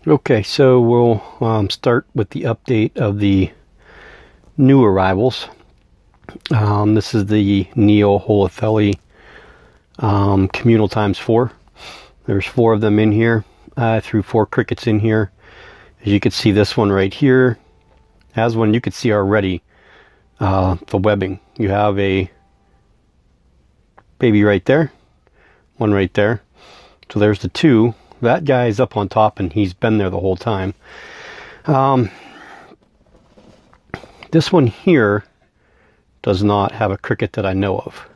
Okay, so we'll start with the update of the new arrivals. This is the Neoholothele communal ×4. There's 4 of them in here. I threw 4 crickets in here. As you can see, this one right here has one. You can see already the webbing. You have a baby right there, one right there. So there's the 2. That guy's up on top and he's been there the whole time. This one here does not have a cricket that I know of.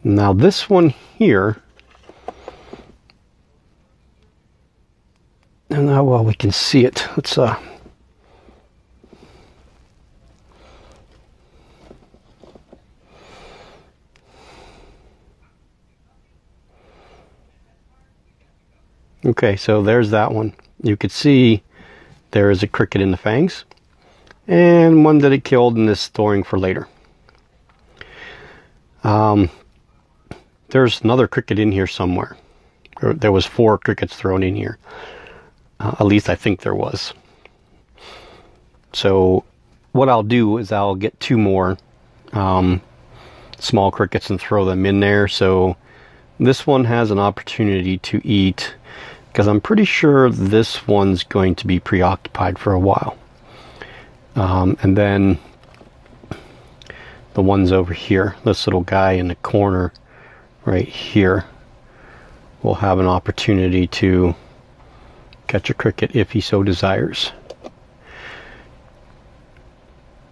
Now this one here, and now well we can see it. Let's okay, so there's that one. You could see there is a cricket in the fangs, and one that it killed and is storing for later. There's another cricket in here somewhere. There was 4 crickets thrown in here. At least I think there was. So what I'll do is I'll get 2 more small crickets and throw them in there. So this one has an opportunity to eat, because I'm pretty sure this one's going to be preoccupied for a while. And then the ones over here, this little guy in the corner right here, will have an opportunity to catch a cricket if he so desires.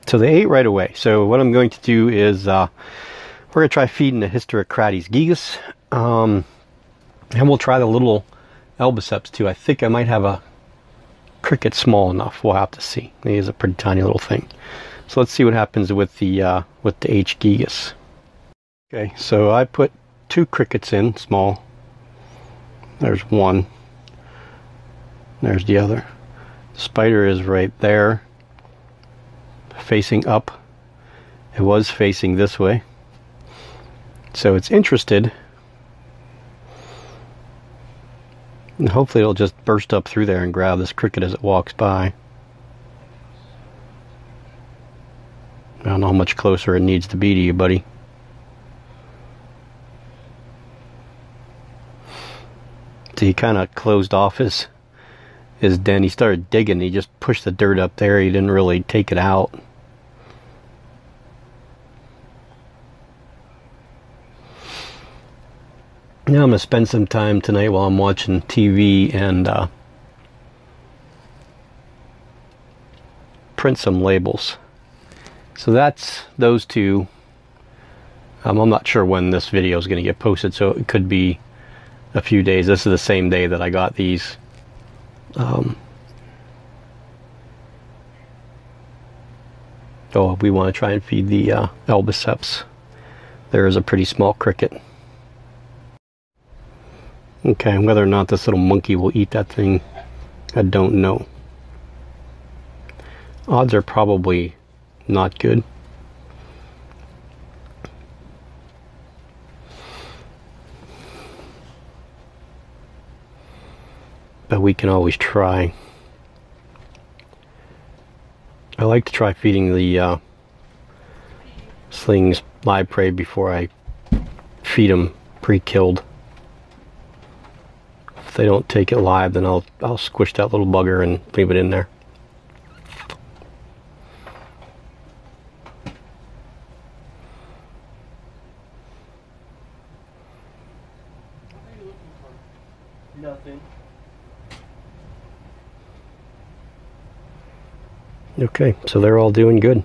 So they ate right away. So what I'm going to do is we're going to try feeding the Hysterocrates gigas, and we'll try the little albiceps too. I think I might have a cricket small enough. We'll have to see. He is a pretty tiny little thing. So let's see what happens with the H gigas. Okay, so I put 2 crickets in, small. There's one. There's the other. The spider is right there, facing up. It was facing this way, so it's interested. And hopefully it'll just burst up through there and grab this cricket as it walks by. I don't know how much closer it needs to be to you, buddy. So he kind of closed off his den. He started digging. He just pushed the dirt up there. He didn't really take it out. Now I'm going to spend some time tonight while I'm watching TV and print some labels. So that's those 2. I'm not sure when this video is going to get posted, so it could be a few days. This is the same day that I got these. Oh, we want to try and feed the albiceps. There is a pretty small cricket. Okay, whether or not this little monkey will eat that thing, I don't know. Odds are probably not good. But we can always try. I like to try feeding the slings live prey before I feed them pre-killed. If they don't take it live, then I'll squish that little bugger and leave it in there. Nothing. Okay, so they're all doing good.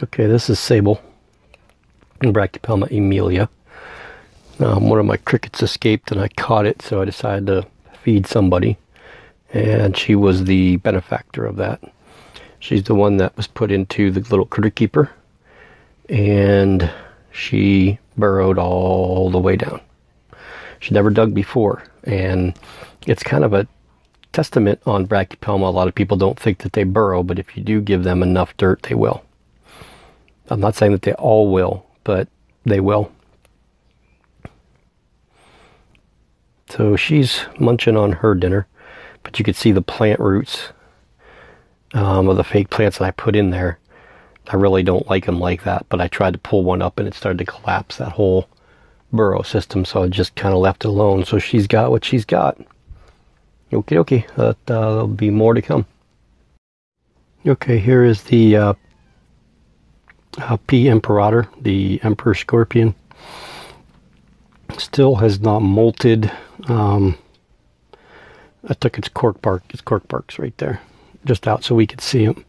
Okay, this is Sable. Brachypelma emilia. One of my crickets escaped and I caught it, so I decided to feed somebody, and she was the benefactor of that. She's the one that was put into the little critter keeper, and she burrowed all the way down. She never dug before, and it's kind of a testament on Brachypelma. A lot of people don't think that they burrow, but if you do give them enough dirt, they will. I'm not saying that they all will, but they will. So she's munching on her dinner, but you could see the plant roots of the fake plants that I put in there. I really don't like them like that, but I tried to pull one up and it started to collapse that whole burrow system, so I just kind of left it alone. So she's got what she's got. Okay, okay, there'll be more to come. Okay, here is the P. imperator, the emperor scorpion. Still has not molted. I took its cork barks right there, just out so we could see them.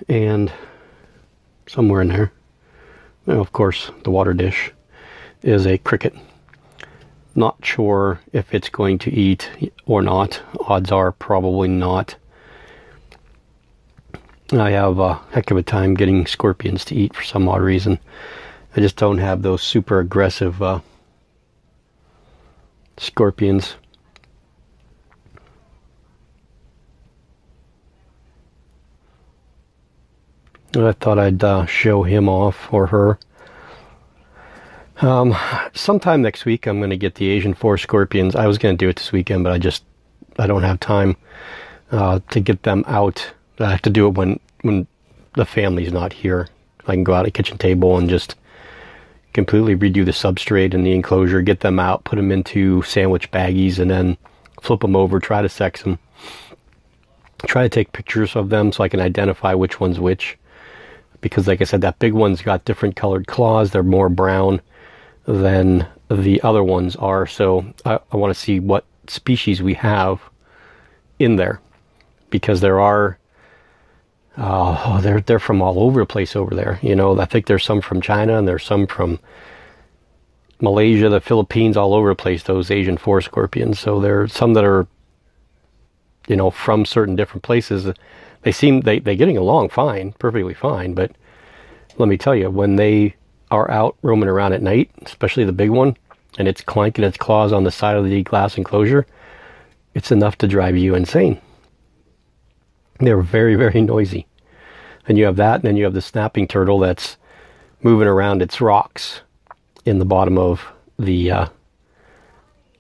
And somewhere in there, well, of course, the water dish is a cricket. Not sure if it's going to eat or not. Odds are probably not. I have a heck of a time getting scorpions to eat for some odd reason. I just don't have those super aggressive scorpions. I thought I'd show him off, or her. Sometime next week I'm going to get the Asian forest scorpions. I was going to do it this weekend, but I don't have time to get them out. I have to do it when the family's not here. I can go out at the kitchen table and just completely redo the substrate and the enclosure, get them out, put them into sandwich baggies, and then flip them over, try to sex them. Try to take pictures of them so I can identify which one's which. Because like I said, that big one's got different colored claws. They're more brown than the other ones are. So I want to see what species we have in there. Because there are, they're from all over the place over there. You know, I think there's some from China and there's some from Malaysia, the Philippines, all over the place, those Asian forest scorpions. So there's some that are, you know, from certain different places. They're getting along fine, perfectly fine, but let me tell you, when they are out roaming around at night, especially the big one, and it's clanking its claws on the side of the glass enclosure, it's enough to drive you insane. They're very, very noisy. And you have that, and then you have the snapping turtle that's moving around its rocks in the bottom of the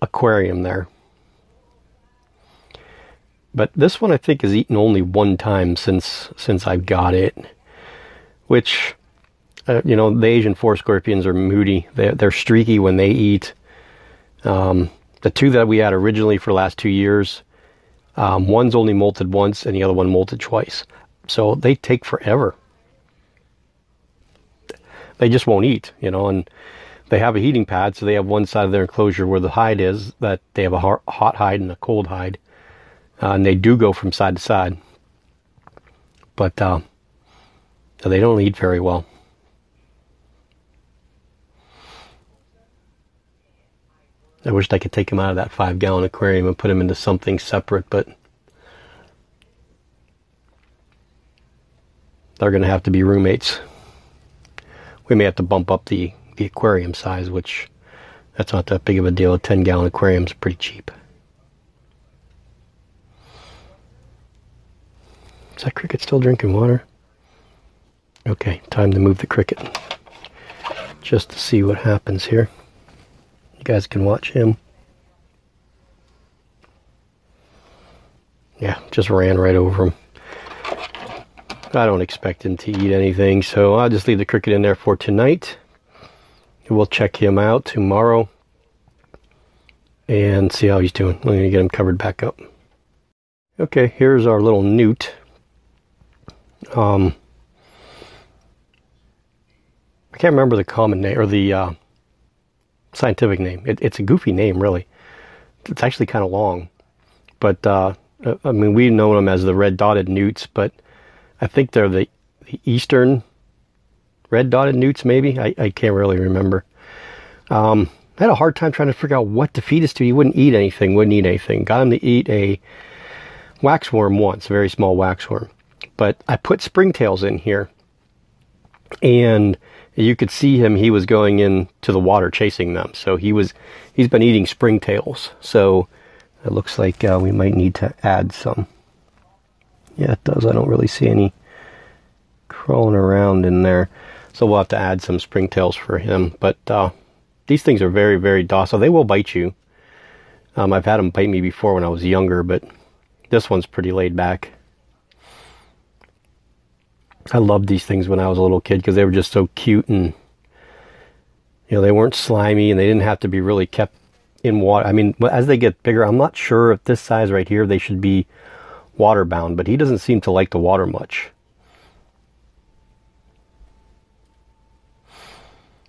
aquarium there. But this one I think has eaten only one time since I've got it. Which, you know, the Asian forest scorpions are moody. They're streaky when they eat. The two that we had originally for the last 2 years, one's only molted once and the other one molted twice. So they take forever. They just won't eat, you know, and they have a heating pad, so they have one side of their enclosure where the hide is, that they have a hot hide and a cold hide. And they do go from side to side. But they don't eat very well. I wished I could take them out of that 5-gallon aquarium and put them into something separate, but they're going to have to be roommates. We may have to bump up the aquarium size, which that's not that big of a deal. A 10-gallon aquarium is pretty cheap. Is that cricket still drinking water? Okay, time to move the cricket. Just to see what happens here. You guys can watch him. Yeah, just ran right over him. I don't expect him to eat anything, so I'll just leave the cricket in there for tonight. We'll check him out tomorrow and see how he's doing. I'm going to get him covered back up. Okay, here's our little newt. I can't remember the common name or the scientific name. It's a goofy name, really. It's actually kind of long, but I mean, we know them as the red dotted newts, but I think they're the eastern red dotted newts. Maybe I can't really remember. I had a hard time trying to figure out what to feed us to. He wouldn't eat anything. Got him to eat a waxworm once, a very small waxworm. But I put springtails in here, and you could see him. He was going into the water chasing them. So he's been eating springtails. So it looks like we might need to add some. Yeah, it does. I don't really see any crawling around in there. So we'll have to add some springtails for him. But these things are very, very docile. They will bite you. I've had them bite me before when I was younger, but this one's pretty laid back. I loved these things when I was a little kid because they were just so cute, and they weren't slimy, and they didn't have to be really kept in water. I mean, as they get bigger, I'm not sure if this size right here they should be water bound, but he doesn't seem to like the water much.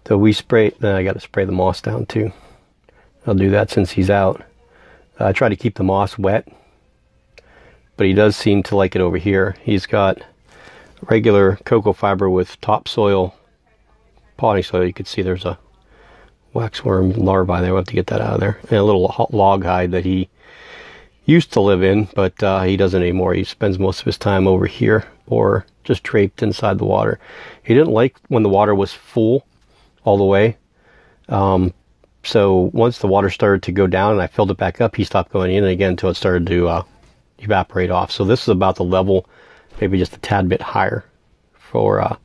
So we spray, then I got to spray the moss down too. I'll do that since he's out. I try to keep the moss wet, but he does seem to like it over here. He's got regular cocoa fiber with topsoil, potting soil. You can see there's a waxworm larvae there. We'll have to get that out of there. And a little log hide that he used to live in, but he doesn't anymore. He spends most of his time over here or just draped inside the water. He didn't like when the water was full all the way. So once the water started to go down and I filled it back up, he stopped going in again until it started to evaporate off. So this is about the level, maybe just a tad bit higher for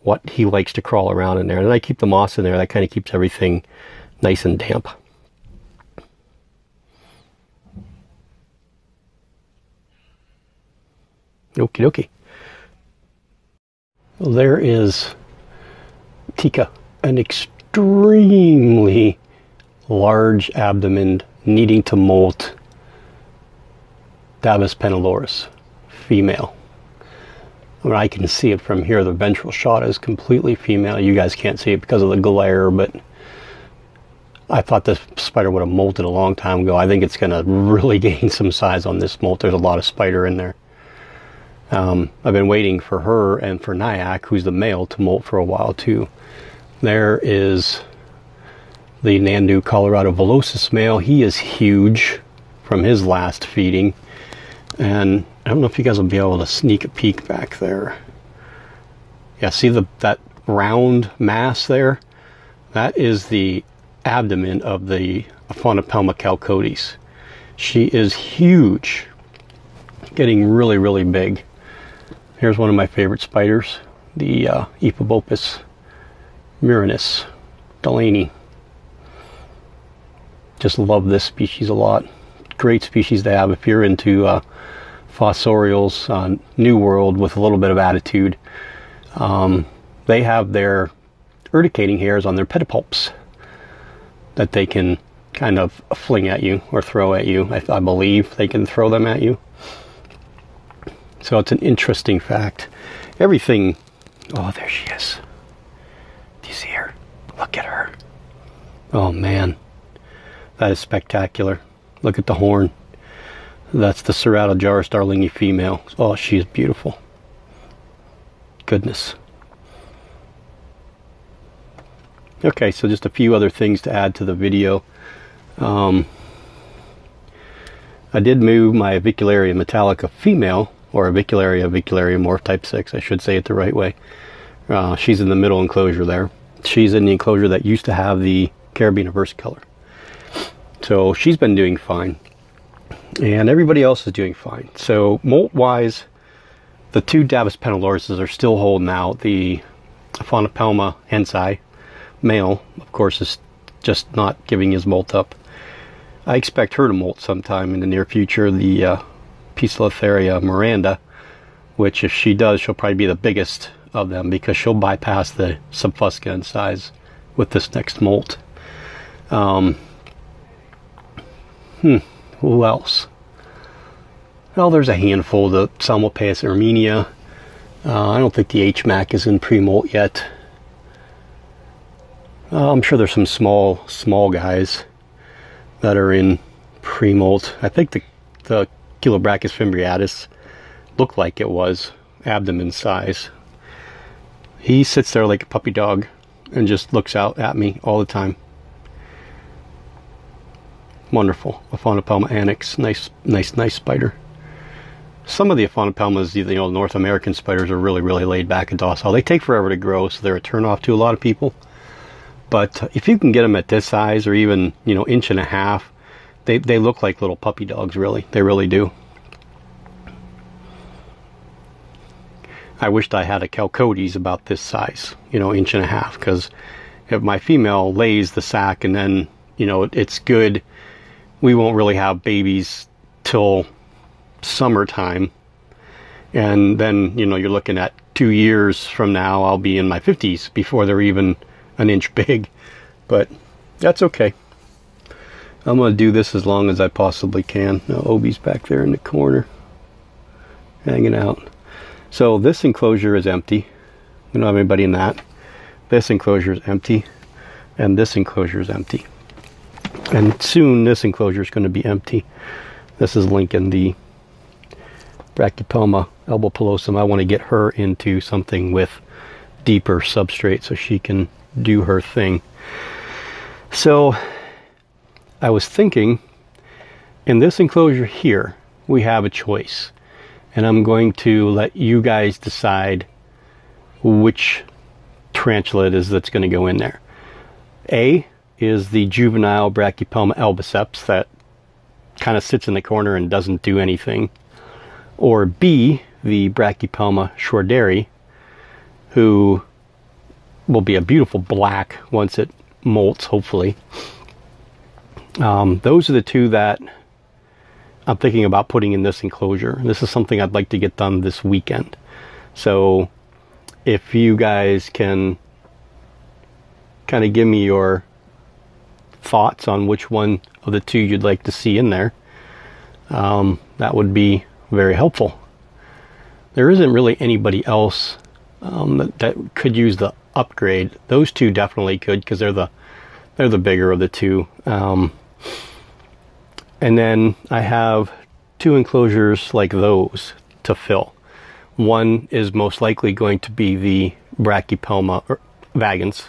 what he likes to crawl around in there. And I keep the moss in there. That kind of keeps everything nice and damp. Okie dokie. Well, there is Tika, an extremely large abdomen needing to molt Davus pentaloris, female. I mean, I can see it from here. The ventral shot is completely female. You guys can't see it because of the glare, but I thought this spider would have molted a long time ago. I think it's going to really gain some size on this molt. There's a lot of spider in there. I've been waiting for her and for Nyack, who's the male, to molt for a while too. There is the Nandu Colorado Velocis male. He is huge from his last feeding. And I don't know if you guys will be able to sneak a peek back there. Yeah, see that round mass there? That is the abdomen of the Hysterocrates chalcodes. She is huge, getting really, really big. Here's one of my favorite spiders, the Epibopus murinus, Delaney. Just love this species a lot. Great species to have if you're into fossorials, New World with a little bit of attitude. They have their urticating hairs on their pedipalps that they can kind of fling at you or throw at you. I believe they can throw them at you. So it's an interesting fact. Everything, oh, there she is. Do you see her? Look at her. Oh man, that is spectacular. Look at the horn. That's the Ceratojaris darlingi female. Oh, she is beautiful. Goodness. Okay, so just a few other things to add to the video. I did move my Avicularia metallica female, or Avicularia morph type 6, I should say it the right way. She's in the middle enclosure there. She's in the enclosure that used to have the Carabiner versicolor. So she's been doing fine. And everybody else is doing fine. So molt-wise, the two Davus pentalorises are still holding out. The Hysterocrates incei male, of course, is just not giving his molt up. I expect her to molt sometime in the near future. The Poecilotheria Miranda, which if she does, she'll probably be the biggest of them because she'll bypass the subfusca in size with this next molt. Who else? Well, there's a handful. The Psalmopaeus erminia. I don't think the HMAC is in pre-molt yet. I'm sure there's some small guys that are in pre-molt. I think the Chilobrachys fimbriatus looked like it was abdomen size. He sits there like a puppy dog and just looks out at me all the time. Wonderful. Hysterocrates annex. Nice spider. Some of the Hysterocrates, North American spiders are really, really laid back and docile. They take forever to grow, so they're a turnoff to a lot of people. But if you can get them at this size, or even, inch and a half, they look like little puppy dogs, really. They really do. I wished I had a chalcodes about this size, inch and a half, because if my female lays the sac and then, it's good we won't really have babies till summertime. And then, you know, you're looking at 2 years from now, I'll be in my 50s before they're even an inch big. But that's okay. I'm going to do this as long as I possibly can. Now, Obi's back there in the corner, hanging out. So this enclosure is empty. We don't have anybody in that. This enclosure is empty. And this enclosure is empty. And soon this enclosure is going to be empty. This is Lincoln, the Brachypelma elbow pilosum. I want to get her into something with deeper substrate so she can do her thing. So I was thinking, in this enclosure here, we have a choice. And I'm going to let you guys decide which tarantula it is that's going to go in there. A is the juvenile Brachypelma albiceps that kind of sits in the corner and doesn't do anything. Or B, the Brachypelma shorderi, who will be a beautiful black once it molts, hopefully. Those are the two that I'm thinking about putting in this enclosure. This is something I'd like to get done this weekend. So if you guys can kind of give me your thoughts on which one of the two you'd like to see in there, that would be very helpful. There isn't really anybody else that could use the upgrade. Those two definitely could, because they're the bigger of the two. And then I have two enclosures like those to fill. One is most likely going to be the Brachypelma vagans.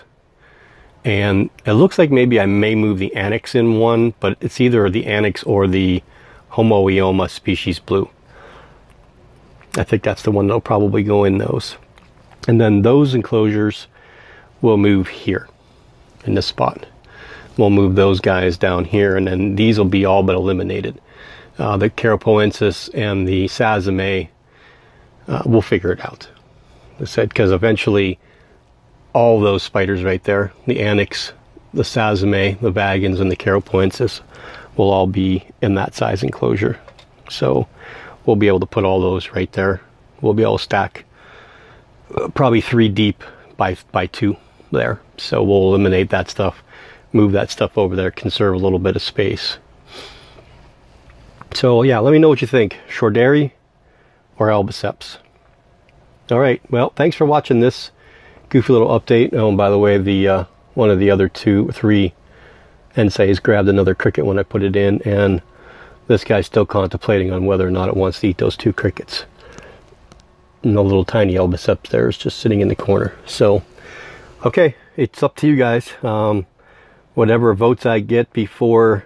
And it looks like maybe I may move the annex in one, but it's either the annex or the Homoioma species blue. I think that's the one that'll probably go in those. And then those enclosures will move here in this spot. We'll move those guys down here, and then these will be all but eliminated. The Carapoensis and the Sazame, we'll figure it out. I said, because eventually all those spiders right there, the annex, the Sazame, the vagans, and the Carapoensis, will all be in that size enclosure. So we'll be able to put all those right there. We'll be able to stack probably 3 deep by 2 there. So we'll eliminate that stuff, move that stuff over there, conserve a little bit of space. So yeah, let me know what you think. Shorderi or albiceps. Alright, well, thanks for watching this goofy little update. Oh, and by the way, the one of the other 3 inceis grabbed another cricket when I put it in, and this guy's still contemplating on whether or not it wants to eat those 2 crickets. And the little tiny albiceps there is just sitting in the corner. So, okay, it's up to you guys. Whatever votes I get before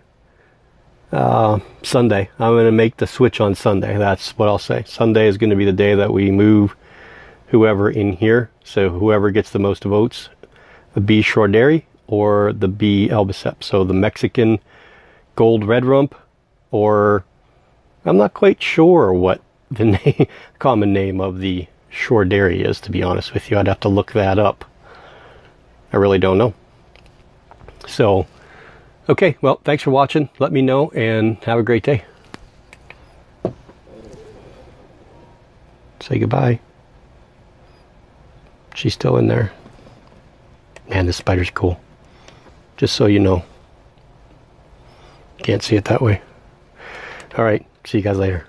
Sunday, I'm going to make the switch on Sunday. That's what I'll say. Sunday is going to be the day that we move whoever in here. So whoever gets the most votes, the B shorderi or the B albiceps. So the Mexican gold red rump, or I'm not quite sure what the common name of the shorderi is, to be honest with you. I'd have to look that up. I really don't know. So, okay, well, thanks for watching. Let me know, and have a great day. Say goodbye. She's still in there. Man, this spider's cool. Just so you know. Can't see it that way. Alright, see you guys later.